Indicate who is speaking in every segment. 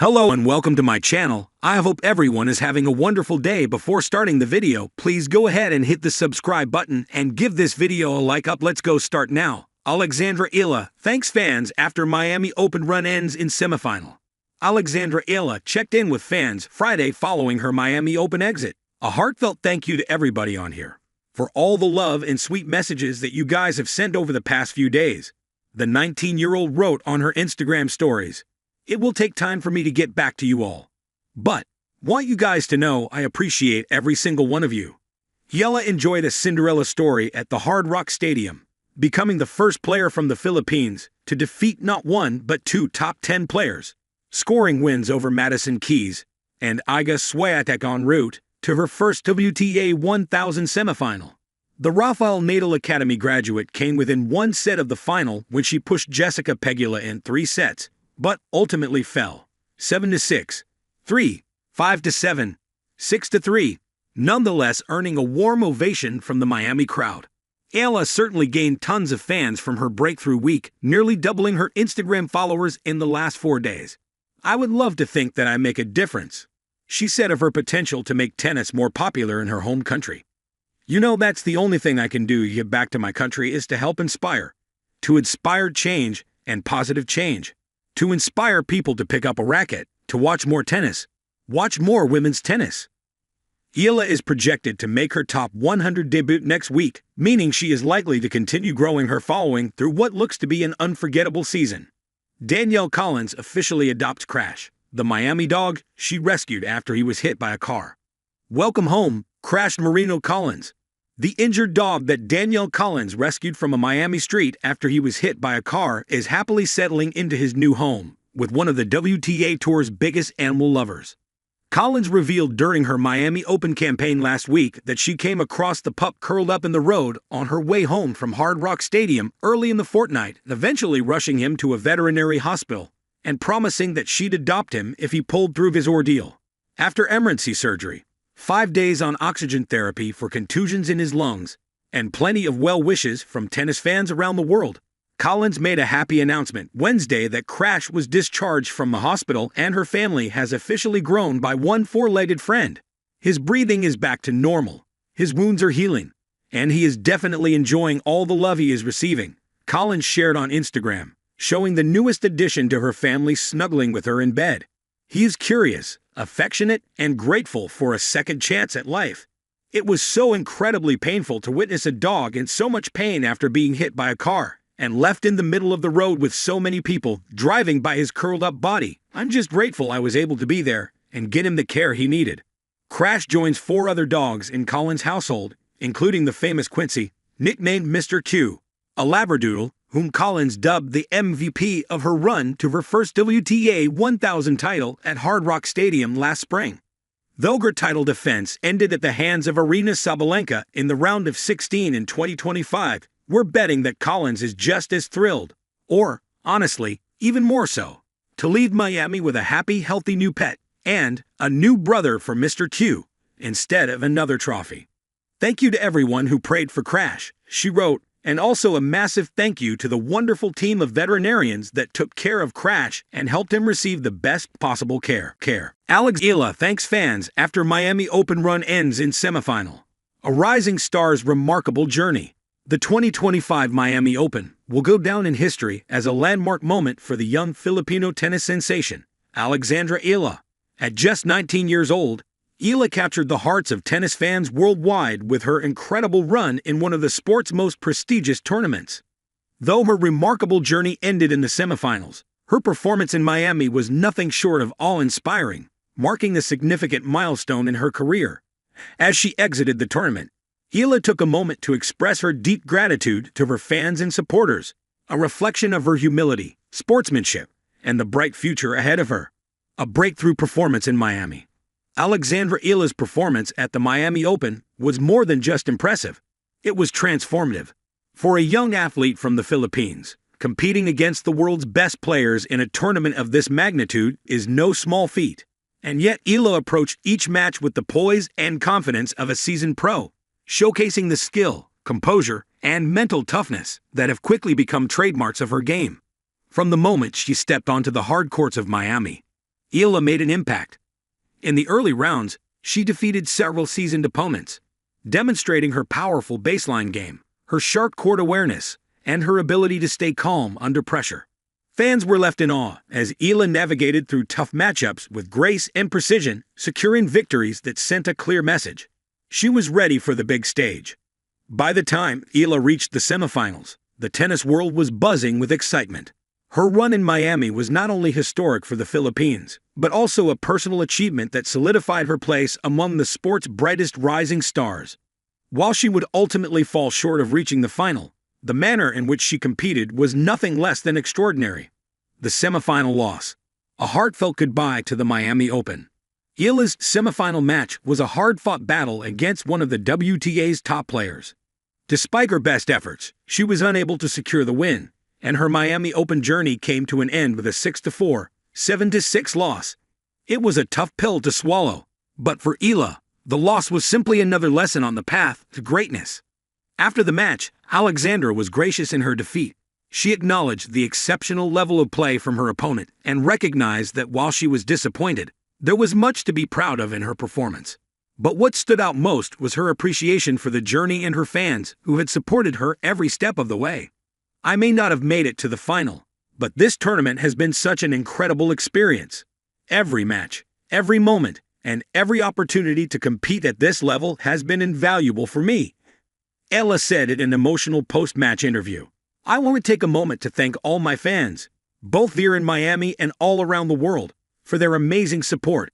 Speaker 1: Hello and welcome to my channel. I hope everyone is having a wonderful day. Before starting the video, please go ahead and hit the subscribe button and give this video a like up. Let's go start now. Alexandra Eala thanks fans after Miami Open run ends in semifinal. Alexandra Eala checked in with fans Friday following her Miami Open exit. A heartfelt thank you to everybody on here for all the love and sweet messages that you guys have sent over the past few days. The 19-year-old wrote on her Instagram stories, "It will take time for me to get back to you all. But want you guys to know I appreciate every single one of you." Eala enjoyed a Cinderella story at the Hard Rock Stadium, becoming the first player from the Philippines to defeat not one but two top 10 players, scoring wins over Madison Keys and Iga Swiatek en route to her first WTA 1000 semifinal. The Rafael Nadal Academy graduate came within one set of the final when she pushed Jessica Pegula in 3 sets, but ultimately fell 7-6, 3, 5-7, 6-3, nonetheless earning a warm ovation from the Miami crowd. Eala certainly gained tons of fans from her breakthrough week, nearly doubling her Instagram followers in the last 4 days. "I would love to think that I make a difference," she said of her potential to make tennis more popular in her home country. "You know, that's the only thing I can do to give back to my country is to help inspire. To inspire change and positive change. To inspire people to pick up a racket, to watch more tennis, watch more women's tennis." Eala is projected to make her top 100 debut next week, meaning she is likely to continue growing her following through what looks to be an unforgettable season. Danielle Collins officially adopts Crash, the Miami dog she rescued after he was hit by a car. Welcome home, Crash Marino Collins. The injured dog that Danielle Collins rescued from a Miami street after he was hit by a car is happily settling into his new home with one of the WTA Tour's biggest animal lovers. Collins revealed during her Miami Open campaign last week that she came across the pup curled up in the road on her way home from Hard Rock Stadium early in the fortnight, eventually rushing him to a veterinary hospital and promising that she'd adopt him if he pulled through his ordeal. After emergency surgery, 5 days on oxygen therapy for contusions in his lungs, and plenty of well wishes from tennis fans around the world, Collins made a happy announcement Wednesday that Crash was discharged from the hospital and her family has officially grown by one 4-legged friend. "His breathing is back to normal, his wounds are healing, and he is definitely enjoying all the love he is receiving," Collins shared on Instagram, showing the newest addition to her family snuggling with her in bed. "He is curious, affectionate, and grateful for a second chance at life. It was so incredibly painful to witness a dog in so much pain after being hit by a car and left in the middle of the road with so many people driving by his curled-up body. I'm just grateful I was able to be there and get him the care he needed." Crash joins 4 other dogs in Collins' household, including the famous Quincy, nicknamed Mr. Q, a Labradoodle, whom Collins dubbed the MVP of her run to her first WTA 1000 title at Hard Rock Stadium last spring. Though her title defense ended at the hands of Aryna Sabalenka in the round of 16 in 2025, we're betting that Collins is just as thrilled, or, honestly, even more so, to leave Miami with a happy, healthy new pet and a new brother for Mr. Q instead of another trophy. "Thank you to everyone who prayed for Crash," she wrote, "and also a massive thank you to the wonderful team of veterinarians that took care of Crash and helped him receive the best possible care. Alex Eala thanks fans after Miami Open run ends in semifinal. A rising star's remarkable journey. The 2025 Miami Open will go down in history as a landmark moment for the young Filipino tennis sensation, Alexandra Eala. At just 19 years old, Eala captured the hearts of tennis fans worldwide with her incredible run in one of the sport's most prestigious tournaments. Though her remarkable journey ended in the semifinals, her performance in Miami was nothing short of awe-inspiring, marking a significant milestone in her career. As she exited the tournament, Eala took a moment to express her deep gratitude to her fans and supporters, a reflection of her humility, sportsmanship, and the bright future ahead of her. A breakthrough performance in Miami. Alexandra Eala's performance at the Miami Open was more than just impressive. It was transformative. For a young athlete from the Philippines, competing against the world's best players in a tournament of this magnitude is no small feat. And yet Eala approached each match with the poise and confidence of a seasoned pro, showcasing the skill, composure, and mental toughness that have quickly become trademarks of her game. From the moment she stepped onto the hard courts of Miami, Eala made an impact. In the early rounds, she defeated several seasoned opponents, demonstrating her powerful baseline game, her sharp court awareness, and her ability to stay calm under pressure. Fans were left in awe as Eala navigated through tough matchups with grace and precision, securing victories that sent a clear message. She was ready for the big stage. By the time Eala reached the semifinals, the tennis world was buzzing with excitement. Her run in Miami was not only historic for the Philippines, but also a personal achievement that solidified her place among the sport's brightest rising stars. While she would ultimately fall short of reaching the final, the manner in which she competed was nothing less than extraordinary. The semifinal loss. A heartfelt goodbye to the Miami Open. Eala's semifinal match was a hard-fought battle against one of the WTA's top players. Despite her best efforts, she was unable to secure the win, and her Miami Open journey came to an end with a 6-4, 7-6 loss. It was a tough pill to swallow, but for Eala, the loss was simply another lesson on the path to greatness. After the match, Alexandra was gracious in her defeat. She acknowledged the exceptional level of play from her opponent and recognized that while she was disappointed, there was much to be proud of in her performance. But what stood out most was her appreciation for the journey and her fans who had supported her every step of the way. I may not have made it to the final, but this tournament has been such an incredible experience. Every match, every moment, and every opportunity to compete at this level has been invaluable for me. Eala said in an emotional post-match interview, "I want to take a moment to thank all my fans, both here in Miami and all around the world, for their amazing support.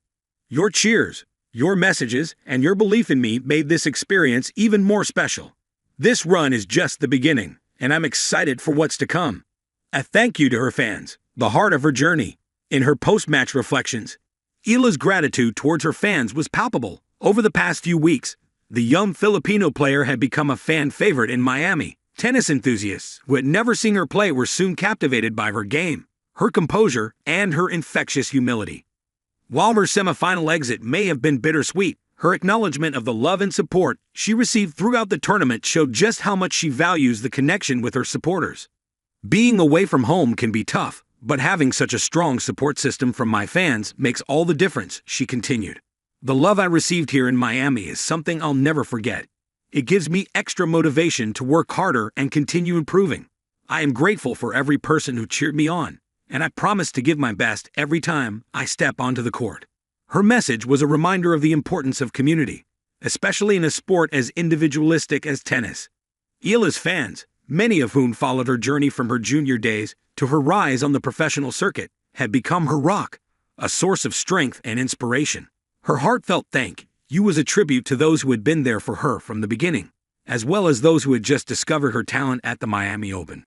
Speaker 1: Your cheers, your messages, and your belief in me made this experience even more special. This run is just the beginning, and I'm excited for what's to come." A thank you to her fans, the heart of her journey. In her post-match reflections, Eala's gratitude towards her fans was palpable. Over the past few weeks, the young Filipino player had become a fan favorite in Miami. Tennis enthusiasts who had never seen her play were soon captivated by her game, her composure, and her infectious humility. While her semifinal exit may have been bittersweet, her acknowledgement of the love and support she received throughout the tournament showed just how much she values the connection with her supporters. "Being away from home can be tough, but having such a strong support system from my fans makes all the difference," she continued. "The love I received here in Miami is something I'll never forget. It gives me extra motivation to work harder and continue improving. I am grateful for every person who cheered me on, and I promise to give my best every time I step onto the court." Her message was a reminder of the importance of community, especially in a sport as individualistic as tennis. Eala's fans, many of whom followed her journey from her junior days to her rise on the professional circuit, had become her rock, a source of strength and inspiration. Her heartfelt thank you was a tribute to those who had been there for her from the beginning, as well as those who had just discovered her talent at the Miami Open.